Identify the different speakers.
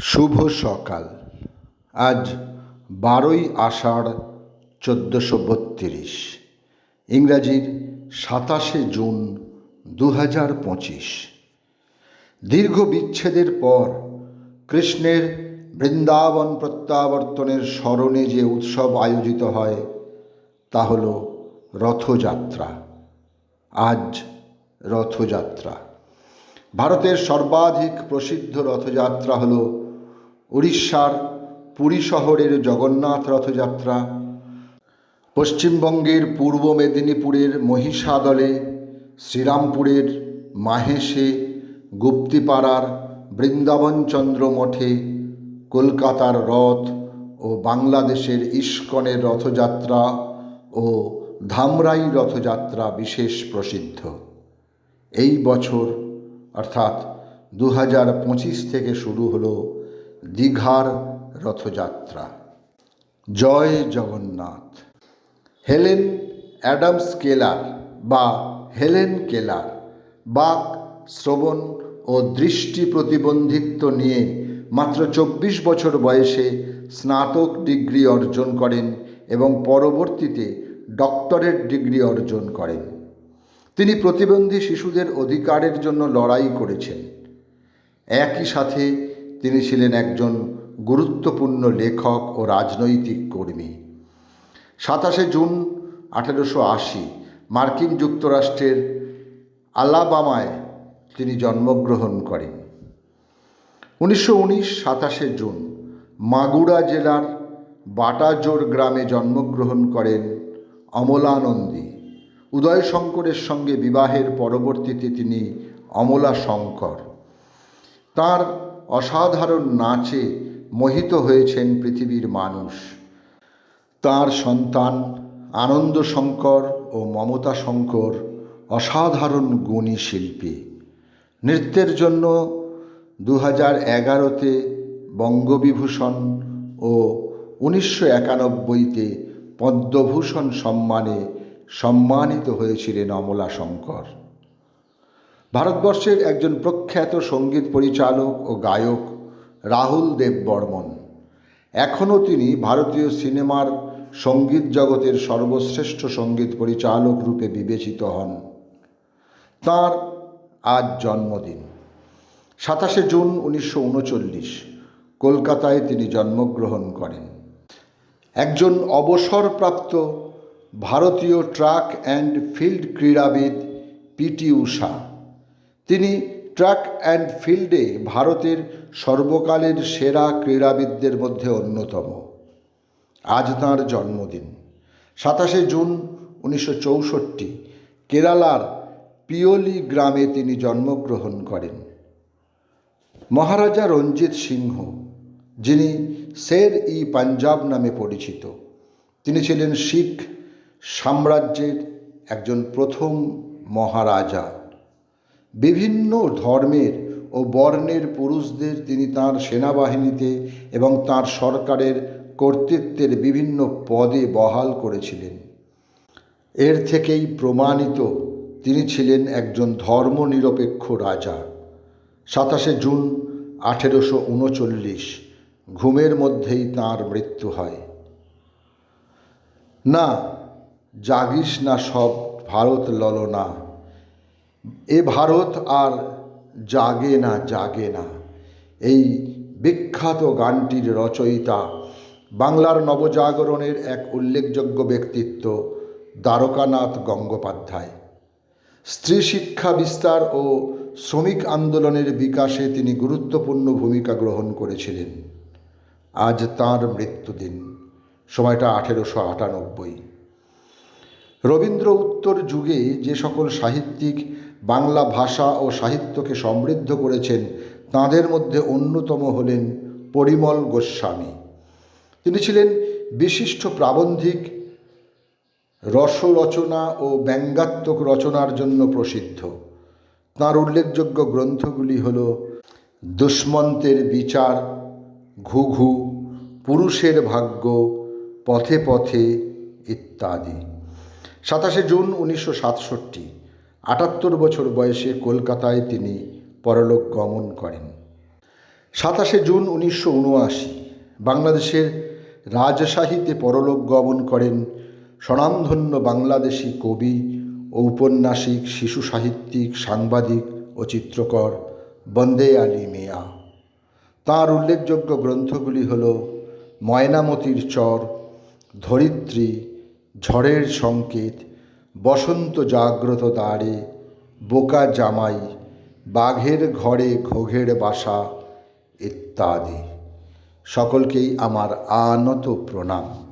Speaker 1: শুভ সকাল। আজ 12ই আষাঢ় 1432, ইংরাজির 27শে জুন 2025। দীর্ঘ বিচ্ছেদের পর কৃষ্ণের বৃন্দাবন প্রত্যাবর্তনের স্মরণে যে উৎসব আয়োজিত হয় তা হল রথযাত্রা। আজ রথযাত্রা। ভারতের সর্বাধিক প্রসিদ্ধ রথযাত্রা হল উড়িষ্যার পুরী শহরের জগন্নাথ রথযাত্রা, পশ্চিমবঙ্গের পূর্ব মেদিনীপুরের মহিষাদলে, শ্রীরামপুরের মাহেশে, গুপ্তিপাড়ার বৃন্দাবনচন্দ্র মঠে, কলকাতার রথ ও বাংলাদেশের ইস্কনের রথযাত্রা ও ধামরাই রথযাত্রা বিশেষ প্রসিদ্ধ। এই বছর অর্থাৎ 2025 থেকে শুরু হলো দীঘার রথযাত্রা। জয় জগন্নাথ। হেলেন অ্যাডামস কেলার বা হেলেন কেলার বাক, শ্রবণ ও দৃষ্টি প্রতিবন্ধিত্ব নিয়ে মাত্র 24 বছর বয়সে স্নাতক ডিগ্রি অর্জন করেন এবং পরবর্তীতে ডক্টরেট ডিগ্রি অর্জন করেন। তিনি প্রতিবন্ধী শিশুদের অধিকারের জন্য লড়াই করেছেন। একই সাথে তিনি ছিলেন একজন গুরুত্বপূর্ণ লেখক ও রাজনৈতিক কর্মী। 27শে জুন 1880 মার্কিন যুক্তরাষ্ট্রের আলাবামায় তিনি জন্মগ্রহণ করেন। 1919 27শে জুন মাগুরা জেলার বাটাজোর গ্রামে জন্মগ্রহণ করেন অমলানন্দী। উদয়শঙ্করের সঙ্গে বিবাহের পরবর্তীতে তিনি অমলা শঙ্কর। তাঁর অসাধারণ নাচে মোহিত হয়েছেন পৃথিবীর মানুষ। তাঁর সন্তান আনন্দ শঙ্কর ও মমতা শঙ্কর অসাধারণ গুণী শিল্পী। নৃত্যের জন্য 2011-তে বঙ্গবিভূষণ ও 1991-তে পদ্মভূষণ সম্মানে সম্মানিত হয়েছিলেন অমলা শঙ্কর। ভারতবর্ষের একজন প্রখ্যাত সঙ্গীত পরিচালক ও গায়ক রাহুল দেব বর্মন। এখনও তিনি ভারতীয় সিনেমার সঙ্গীত জগতের সর্বশ্রেষ্ঠ সঙ্গীত পরিচালক রূপে বিবেচিত হন। তাঁর আজ জন্মদিন। 27শে জুন 1939 কলকাতায় তিনি জন্মগ্রহণ করেন। একজন অবসরপ্রাপ্ত ভারতীয় ট্র্যাক অ্যান্ড ফিল্ড ক্রীড়াবিদ পিটি ঊষা। তিনি ট্র্যাক অ্যান্ড ফিল্ডে ভারতের সর্বকালের সেরা ক্রীড়াবিদদের মধ্যে অন্যতম। আজ তাঁর জন্মদিন। 27শে জুন 1964 কেরালার পিওলি গ্রামে তিনি জন্মগ্রহণ করেন। মহারাজা রঞ্জিত সিংহ, যিনি শের-ই পাঞ্জাব নামে পরিচিত, তিনি ছিলেন শিখ সাম্রাজ্যের একজন প্রথম মহারাজা। বিভিন্ন ধর্মের ও বর্ণের পুরুষদের তিনি তাঁর সেনাবাহিনীতে এবং তাঁর সরকারের কর্তৃত্বের বিভিন্ন পদে বহাল করেছিলেন। এর থেকেই প্রমাণিত তিনি ছিলেন একজন ধর্মনিরপেক্ষ রাজা। 27শে জুন 1839 ঘুমের মধ্যেই তাঁর মৃত্যু হয়। না, জাগিস না সব ভারত ললনা, এ ভারত আর জাগে না জাগে না। এই বিখ্যাত গানটির রচয়িতা বাংলার নবজাগরণের এক উল্লেখযোগ্য ব্যক্তিত্ব দ্বারকানাথ গঙ্গোপাধ্যায়। স্ত্রী শিক্ষা বিস্তার ও শ্রমিক আন্দোলনের বিকাশে তিনি গুরুত্বপূর্ণ ভূমিকা গ্রহণ করেছিলেন। আজ তাঁর মৃত্যুদিন। সময়টা 1898। রবীন্দ্র উত্তর যুগে যে সকল সাহিত্যিক বাংলা ভাষা ও সাহিত্যকে সমৃদ্ধ করেছেন তাঁদের মধ্যে অন্যতম হলেন পরিমল গোস্বামী। তিনি ছিলেন বিশিষ্ট প্রাবন্ধিক, রসরচনা ও ব্যঙ্গাত্মক রচনার জন্য প্রসিদ্ধ। তাঁর উল্লেখযোগ্য গ্রন্থগুলি হল দুষ্মন্তের বিচার, ঘুঘু, পুরুষের ভাগ্য, পথে পথে ইত্যাদি। 27শে জুন 1967 78 বছর বয়সে কলকাতায় তিনি পরলোক গমন করেন। জুন 1979 বাংলাদেশের রাজশাহীতে পরলোক গমন করেন স্বনামধন্য বাংলাদেশি কবি ও উপন্যাসিক, শিশু সাহিত্যিক, সাংবাদিক ও চিত্রকর বন্দে আলী মিয়া। তাঁর উল্লেখযোগ্য গ্রন্থগুলি হল ময়নামতির চর, ধরিত্রী, ঝড়ের সংকেত, বসন্ত জাগ্রত দ্বারে, বোকা জামাই, বাঘের ঘরে ঘোঘের বাসা ইত্যাদি। সকলকেই আমার আনত প্রণাম।